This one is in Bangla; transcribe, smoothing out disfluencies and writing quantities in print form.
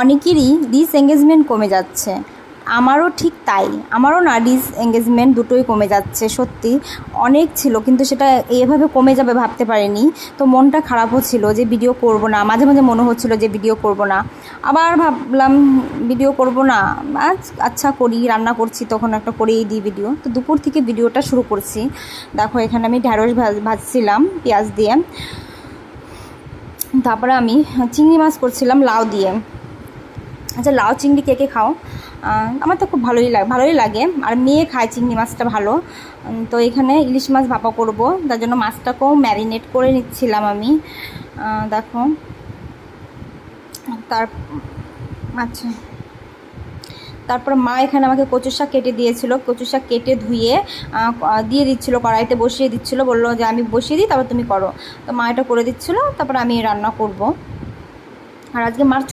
অনেকেরই ডিসএঙ্গেজমেন্ট কমে যাচ্ছে, আমারও ঠিক তাই। আমারও না ডিসএঙ্গেজমেন্ট দুটোই কমে যাচ্ছে। সত্যি অনেক ছিল, কিন্তু সেটা এভাবে কমে যাবে ভাবতে পারিনি। তো মনটা খারাপও ছিল যে ভিডিও করব না, মাঝে মাঝে মনে হচ্ছিল যে ভিডিও করব না, আবার ভাবলাম ভিডিও করব না, আচ্ছা করি, রান্না করছি তখন একটা করেই দিই ভিডিও। তো দুপুর থেকে ভিডিওটা শুরু করছি। দেখো এখানে আমি ঢ্যাঁড়স ভাজছিলাম পেঁয়াজ দিয়ে, তারপরে আমি চিংড়ি মাছ করছিলাম লাউ দিয়ে। আচ্ছা, লাউ চিংড়ি কে কে খাও? আমার তো খুব ভালোই লাগে, আর মেয়ে খায় চিংড়ি মাছটা ভালো। তো এখানে ইলিশ মাছ ভাপা করব, তার জন্য মাছটাকেও ম্যারিনেট করে নিচ্ছিলাম আমি। দেখো তার আচ্ছা, তারপর মা এখানে আমাকে কচু শাক কেটে দিয়েছিল, কচু শাক কেটে ধুয়ে দিয়ে দিচ্ছিলো, কড়াইতে বসিয়ে দিচ্ছিলো, বললো যে আমি বসিয়ে দিই তারপর তুমি করো। তো মা এটা করে দিচ্ছিলো, তারপর আমি রান্না করব। আর আজকে মার